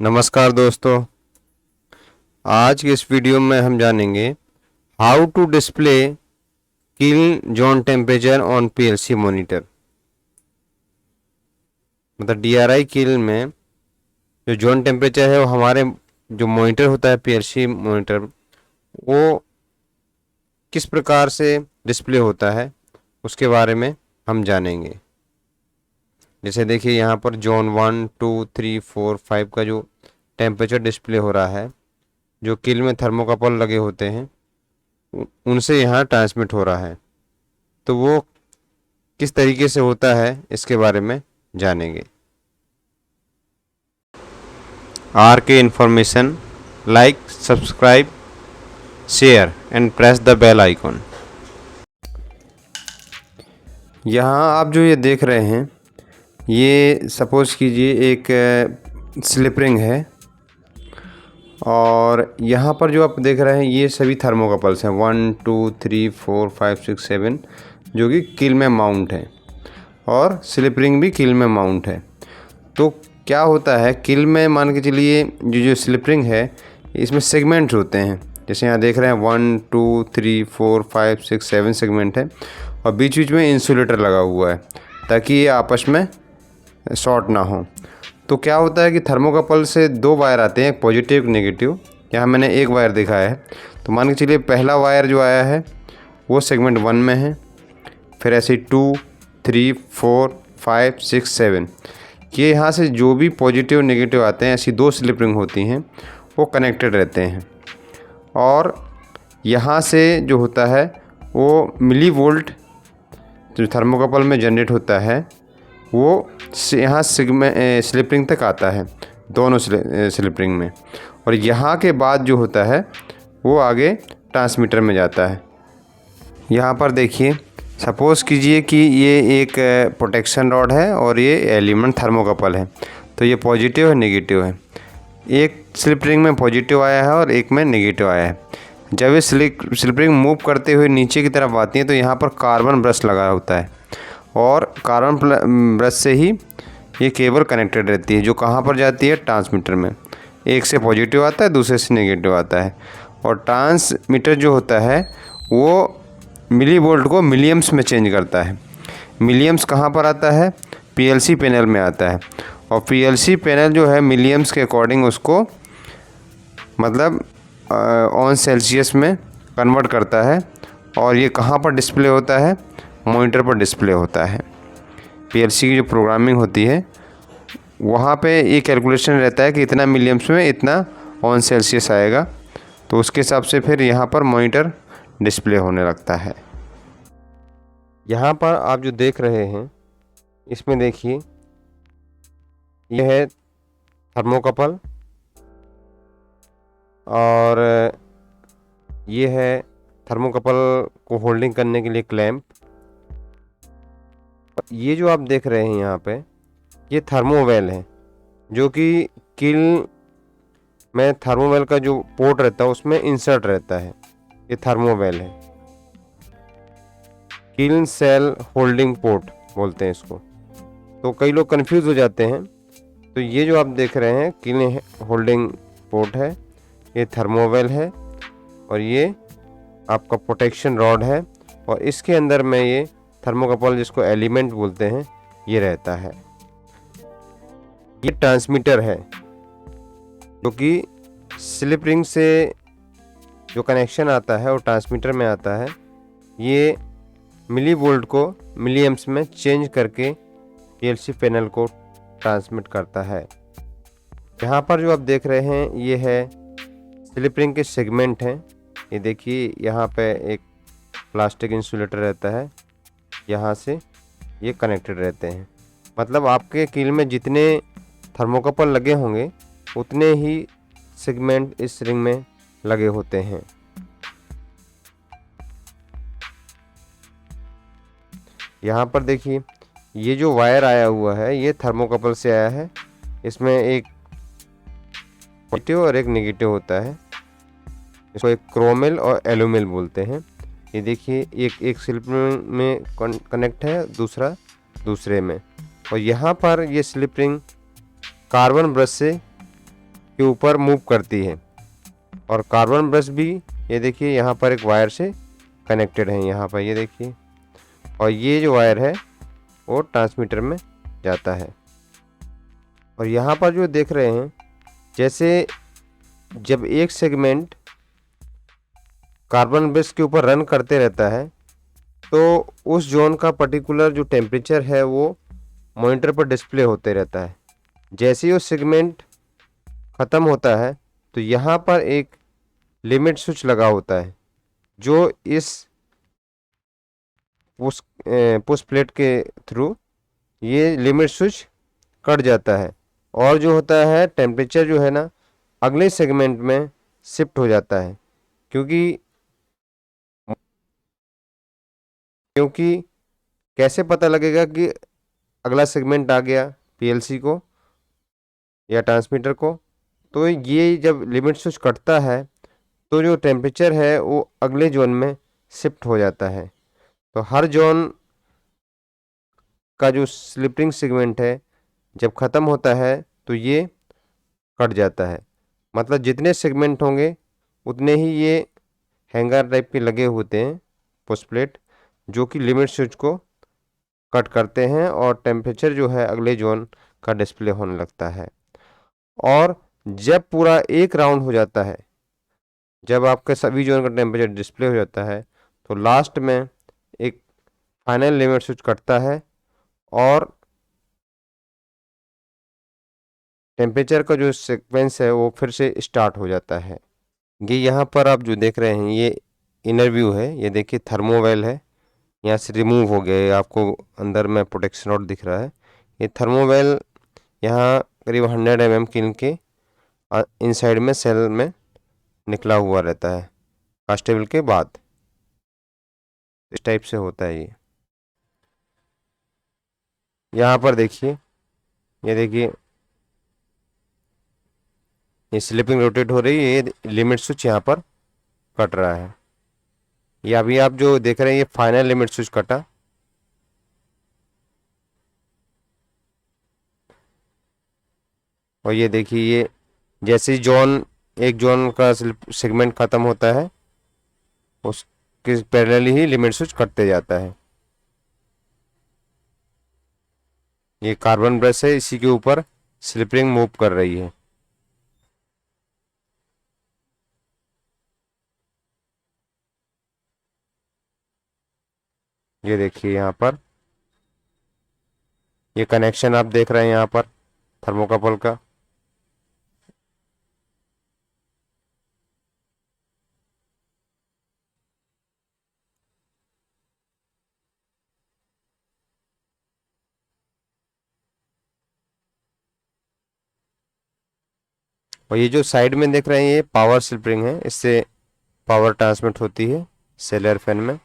नमस्कार दोस्तों। आज के इस वीडियो में हम जानेंगे how to display kiln zone temperature on PLC monitor. मतलब डीआरआई किल में जो जोन टेम्परेचर है वो हमारे जो मॉनिटर होता है पीएलसी मॉनिटर वो किस प्रकार से डिस्प्ले होता है उसके बारे में हम जानेंगे। जैसे देखिए यहाँ पर जोन 1, 2, 3, 4, 5 का जो टेम्परेचर डिस्प्ले हो रहा है, जो किल में थर्मोकपल लगे होते हैं उनसे यहाँ ट्रांसमिट हो रहा है। तो वो किस तरीके से होता है इसके बारे में जानेंगे। R K information, like, subscribe, share and press the bell icon. यहाँ आप जो ये देख रहे हैं ये सपोज कीजिए एक स्लिप रिंग है और यहाँ पर जो आप देख रहे हैं ये सभी थर्मोकपल्स हैं 1, 2, 3, 4, 5, 6, 7 जो कि किल में माउंट है और स्लिप रिंग भी किल में माउंट है। तो क्या होता है किल में, मान के चलिए जो स्लिप रिंग है इसमें सेगमेंट्स होते हैं। जैसे यहाँ देख रहे हैं 1, 2, 3, 4, 5, 6, 7 सेगमेंट है और बीच बीच में इंसुलेटर लगा हुआ है ताकि ये आपस में शॉर्ट ना हो। तो क्या होता है कि थर्मोकपल से दो वायर आते हैं, एक पॉजिटिव एक नेगेटिव। यहाँ मैंने एक वायर दिखाया है। तो मान के चलिए पहला वायर जो आया है वो सेगमेंट 1 में है, फिर ऐसे 2, 3, 4, 5, 6, 7 ये यहाँ से जो भी पॉजिटिव नेगेटिव आते हैं, ऐसी दो स्लिप रिंग होती हैं, वो कनेक्टेड रहते हैं। और यहाँ से जो होता है वो मिली वोल्ट जो थर्मोकपल में जनरेट होता है वो यहाँ स्लिप रिंग तक आता है, दोनों स्लिप रिंग में। और यहाँ के बाद जो होता है वो आगे ट्रांसमीटर में जाता है। यहाँ पर देखिए, सपोज़ कीजिए कि ये एक प्रोटेक्शन रॉड है और ये एलिमेंट थर्मोकपल है। तो ये पॉजिटिव है, नेगेटिव है। एक स्लिप रिंग में पॉजिटिव आया है और एक में नेगेटिव आया है। जब ये स्लिप रिंग मूव करते हुए नीचे की तरफ आती है तो यहाँ पर कार्बन ब्रश लगा होता है और कार्बन ब्रश से ही ये केबल कनेक्टेड रहती है, जो कहाँ पर जाती है, ट्रांसमीटर में। एक से पॉजिटिव आता है, दूसरे से नेगेटिव आता है। और ट्रांसमीटर जो होता है वो मिली वोल्ट को मिलियम्स में चेंज करता है। मिलियम्स कहाँ पर आता है, पीएलसी पैनल में आता है। और पीएलसी पैनल जो है मिलियम्स के अकॉर्डिंग उसको मतलब ऑन सेल्सियस में कन्वर्ट करता है। और ये कहाँ पर डिस्प्ले होता है, मॉनिटर पर डिस्प्ले होता है। पीएलसी की जो प्रोग्रामिंग होती है वहाँ पे ये कैलकुलेशन रहता है कि इतना मिलियम्स में इतना ऑन सेल्सियस आएगा, तो उसके हिसाब से फिर यहाँ पर मॉनिटर डिस्प्ले होने लगता है। यहाँ पर आप जो देख रहे हैं इसमें देखिए यह है थर्मोकपल और ये है थर्मोकपल को होल्डिंग करने के लिए क्लैंप। ये जो आप देख रहे हैं यहाँ पे ये थर्मोवेल है, जो कि किल में थर्मोवेल का जो पोर्ट रहता है उसमें इंसर्ट रहता है। ये थर्मोवेल है, किल सेल होल्डिंग पोर्ट बोलते हैं इसको। तो कई लोग कंफ्यूज हो जाते हैं। तो ये जो आप देख रहे हैं किल होल्डिंग पोर्ट है, ये थर्मोवेल है और ये आपका प्रोटेक्शन रॉड है। और इसके अंदर में ये थर्मोकपल जिसको एलिमेंट बोलते हैं ये रहता है। ये ट्रांसमीटर है जो कि स्लिप रिंग से जो कनेक्शन आता है वो ट्रांसमीटर में आता है। ये मिली वोल्ट को मिलीएम्स में चेंज करके पीएलसी पैनल को ट्रांसमिट करता है। यहाँ पर जो आप देख रहे हैं ये है स्लिप रिंग के सेगमेंट हैं। ये देखिए यहाँ पे एक प्लास्टिक इंसुलेटर रहता है, यहाँ से ये कनेक्टेड रहते हैं। मतलब आपके कील में जितने थर्मोकपल लगे होंगे उतने ही सेगमेंट इस रिंग में लगे होते हैं। यहाँ पर देखिए ये जो वायर आया हुआ है ये थर्मोकपल से आया है। इसमें एक पॉजिटिव और एक नेगेटिव होता है। इसको एक क्रोमेल और एलुमेल बोलते हैं। ये देखिए एक स्लिप में कनेक्ट है, दूसरा दूसरे में। और यहाँ पर ये स्लिप रिंग कार्बन ब्रश से के ऊपर मूव करती है। और कार्बन ब्रश भी ये देखिए यहाँ पर एक वायर से कनेक्टेड है, यहाँ पर ये देखिए, और ये जो वायर है वो ट्रांसमीटर में जाता है। और यहाँ पर जो देख रहे हैं, जैसे जब एक सेगमेंट कार्बन ब्रश के ऊपर रन करते रहता है तो उस जोन का पर्टिकुलर जो टेम्परेचर है वो मॉनिटर पर डिस्प्ले होते रहता है। जैसे ही वो सेगमेंट ख़त्म होता है तो यहाँ पर एक लिमिट स्विच लगा होता है जो इस पुश प्लेट के थ्रू ये लिमिट स्विच कट जाता है, और जो होता है टेम्परेचर जो है ना अगले सेगमेंट में शिफ्ट हो जाता है। क्योंकि कैसे पता लगेगा कि अगला सेगमेंट आ गया पीएलसी को या ट्रांसमीटर को? तो ये जब लिमिट स्विच कटता है तो जो टेम्परेचर है वो अगले जोन में शिफ्ट हो जाता है। तो हर जोन का जो स्लिपिंग सेगमेंट है जब ख़त्म होता है तो ये कट जाता है। मतलब जितने सेगमेंट होंगे उतने ही ये हैंगर टाइप के लगे होते हैं पुश प्लेट, जो कि लिमिट स्विच को कट करते हैं और टेम्परेचर जो है अगले जोन का डिस्प्ले होने लगता है। और जब पूरा एक राउंड हो जाता है, जब आपके सभी जोन का टेम्परेचर डिस्प्ले हो जाता है तो लास्ट में एक फाइनल लिमिट स्विच कटता है और टेम्परेचर का जो सीक्वेंस है वो फिर से स्टार्ट हो जाता है। ये यहाँ पर आप जो देख रहे हैं ये इनर व्यू है। ये देखिए थर्मोवेल है, यहाँ से रिमूव हो गया है, आपको अंदर में प्रोटेक्शन रॉड दिख रहा है। ये थर्मोवेल यहाँ करीब 100 mm किन के इनसाइड में सेल में निकला हुआ रहता है कास्टेबल के बाद। इस टाइप से होता है ये। यहाँ पर देखिए, ये देखिए ये स्लिपिंग रोटेट हो रही है, ये लिमिट स्विच यहाँ पर कट रहा है। ये अभी आप जो देख रहे हैं ये फाइनल लिमिट स्विच कटा। और ये देखिए ये जैसे ही एक जोन का सेगमेंट खत्म होता है उसके पैरेलली ही लिमिट स्विच कटते जाता है। ये कार्बन ब्रश है, इसी के ऊपर स्लिपिंग मूव कर रही है। ये देखिए यहाँ पर ये कनेक्शन आप देख रहे हैं यहाँ पर थर्मोकपल का। और ये जो साइड में देख रहे हैं ये पावर स्लिपिंग है, इससे पावर ट्रांसमिट होती है सेलर फैन में।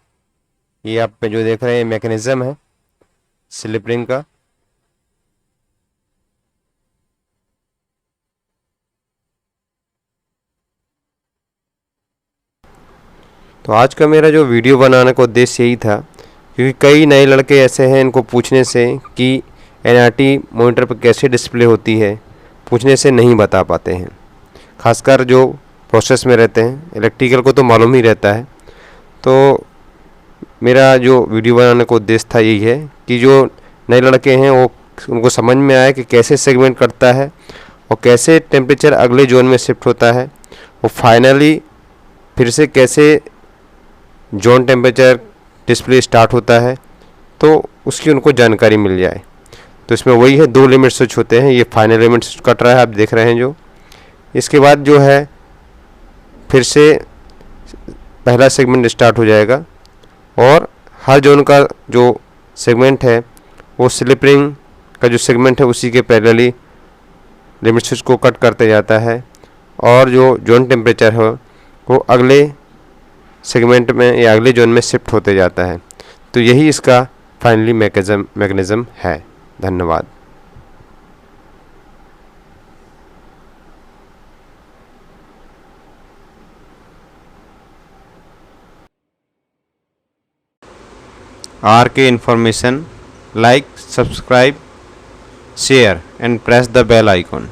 ये आप पे जो देख रहे हैं मैकेनिज्म है स्लिपिंग का। तो आज का मेरा जो वीडियो बनाने का उद्देश्य यही था, क्योंकि कई नए लड़के ऐसे हैं इनको पूछने से कि एनआरटी मॉनिटर पर कैसे डिस्प्ले होती है, पूछने से नहीं बता पाते हैं। खासकर जो प्रोसेस में रहते हैं, इलेक्ट्रिकल को तो मालूम ही रहता है। तो मेरा जो वीडियो बनाने का उद्देश्य था यही है कि जो नए लड़के हैं वो उनको समझ में आए कि कैसे सेगमेंट करता है और कैसे टेम्परेचर अगले जोन में शिफ्ट होता है, और फाइनली फिर से कैसे जोन टेम्परेचर डिस्प्ले स्टार्ट होता है, तो उसकी उनको जानकारी मिल जाए। तो इसमें वही है, 2 लिमिट स्विच होते हैं। ये फाइनल लिमिट स्विच कट रहा है, आप देख रहे हैं जो। इसके बाद जो है फिर से पहला सेगमेंट स्टार्ट हो जाएगा और हर जोन का जो सेगमेंट है वो स्लिपिंग का जो सेगमेंट है उसी के पैरेलली लिमिट स्विच को कट करते जाता है, और जो जोन टेम्परेचर है वो अगले सेगमेंट में या अगले जोन में शिफ्ट होते जाता है। तो यही इसका फाइनली मैकेनिज्म है। धन्यवाद। RK information, like, subscribe, share and press the bell icon.